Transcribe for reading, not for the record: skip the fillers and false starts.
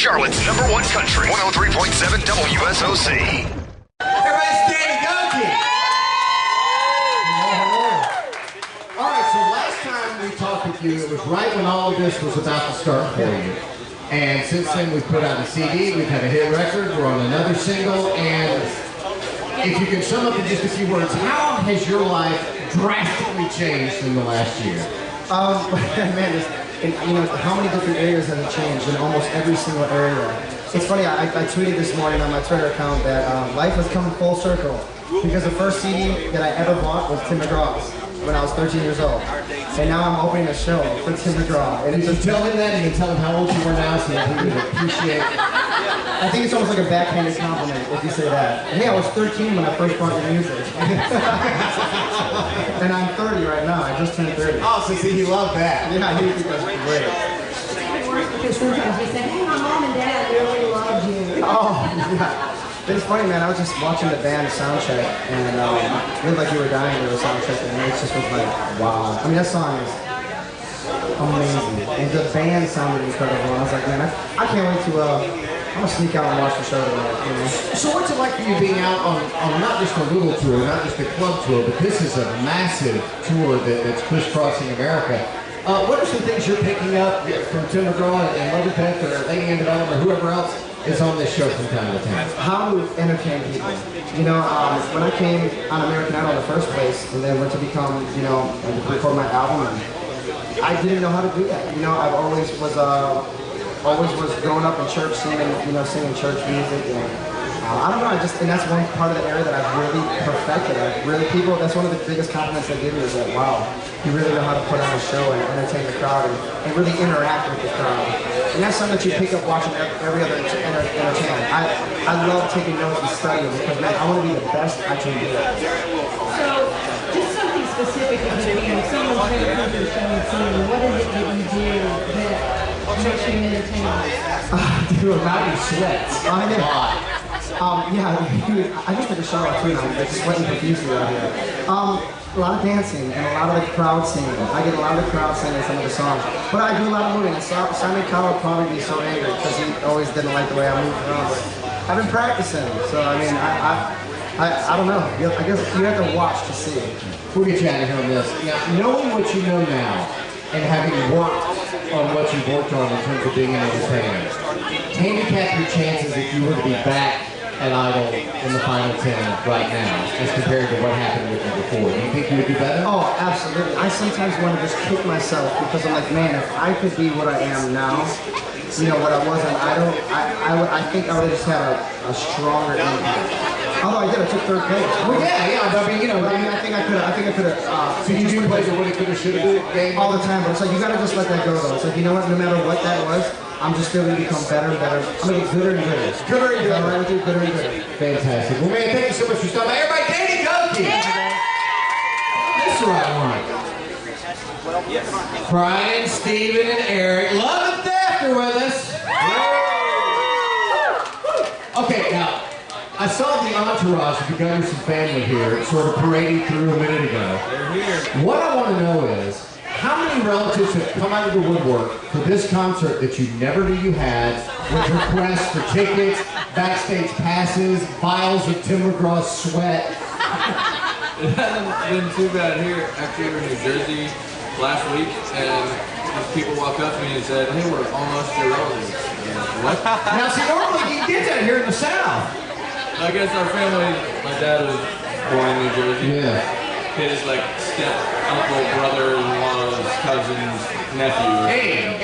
Charlotte's #1 country, 103.7 WSOC. Everybody stand Gokey! All right, so last time we talked with you, it was right when all of this was about to start for you. And since then, we've put out a CD, we've had a hit record, we're on another single, and if you could sum up in just a few words, how has your life drastically changed in the last year? Man, you know, how many different areas has it changed in almost every single area? It's funny, I tweeted this morning on my Twitter account that life has come full circle because the first CD that I ever bought was Tim McGraw's when I was 13 years old. And now I'm opening a show for Tim McGraw. And did you tell him that? And you tell him how old you were now so that he would appreciate it? I think it's almost like a backhanded compliment if you say that. Hey, I was 13 when I first bought your music. And I'm 30 right now. I just turned 30. Oh, so see, he loved that. Yeah, he think that's great. Because sometimes we say, hey, my mom and dad really loved you. Oh, yeah. It's funny, man. I was just watching the band soundcheck, and it looked like you were dying to the soundcheck, and it just was like, wow. I mean, that song is amazing, and the band sounded incredible. And I was like, man, I can't wait to. I'm gonna sneak out and watch the show tonight. You know? So what's it like for you being out on not just a little tour, not just a club tour, but this is a massive tour that's crisscrossing America. What are some things you're picking up from Tim McGraw and Love Theft or Gokey and Love or whoever else is on this show from time to time? How to entertain people. You know, when I came on American Idol in the first place, and then went to become, you know, and to record my album, and I didn't know how to do that. You know, I've always was growing up in church, singing church music, and I don't know. And that's one part of the area that I've really perfected. That's one of the biggest compliments they give me is that, wow, you really know how to put on a show and entertain the crowd and really interact with the crowd. And that's something that you pick up watching every other entertainment. I love taking notes and studying because, man, I want to be the best I can be. So, just something specific if you can. Someone's going to come to the show and see you. What is it that you do that makes you entertaining? Dude, not be sweats. I know. Yeah, I just took a shower too now. I'm just sweating profusely out here. A lot of dancing and a lot of the crowd singing. I get a lot of the crowd singing some of the songs. But I do a lot of moving. And Simon Cowell would probably be so angry because he always didn't like the way I moved around. But I've been practicing. So, I mean, I don't know. I guess you have to watch to see. We'll get you out of here on this. Now, knowing what you know now and having worked on what you've worked on in terms of being an entertainer, handicap your chances if you were to be back at Idol in the final 10 right now as compared to what happened with you before. Do you think you would do better? Oh, absolutely. I sometimes want to just kick myself because I'm like, man, if I could be what I am now, you know, what I was on Idol, I think I would have just had a stronger impact. Although I did, I took third place. Well, yeah, I mean, you know, I think I could have. So you do play the woulda, coulda, shoulda game all the time, but it's like you gotta just let that go though. It's like, you know what? No matter what that was, I'm just still gonna become better and better. I'm gonna get gooder and gooder. Gooder and gooder. I'm right with you, gooder and gooder. Fantastic. Well, man, thank you so much for stopping by. Everybody, Danny Gokey! That's the right one. Brian, Steven, and Eric. Love Theft are with us. Okay, now, I saw the entourage of the Gunderson family here sort of parading through a minute ago. They're here. What I want to know is, how many relatives have come out of the woodwork for this concert that you never knew you had, with requests for tickets, backstage passes, vials of Tim McGraw's sweat? It hasn't been too bad here. Actually, we were in New Jersey last week, and people walked up to me and said, hey, we're almost your relatives. What? Now, see, normally you get that here in the South. I guess our family, my dad was born in New Jersey. Yeah. His like step uncle, brother-in-law's cousin's nephew. Hey,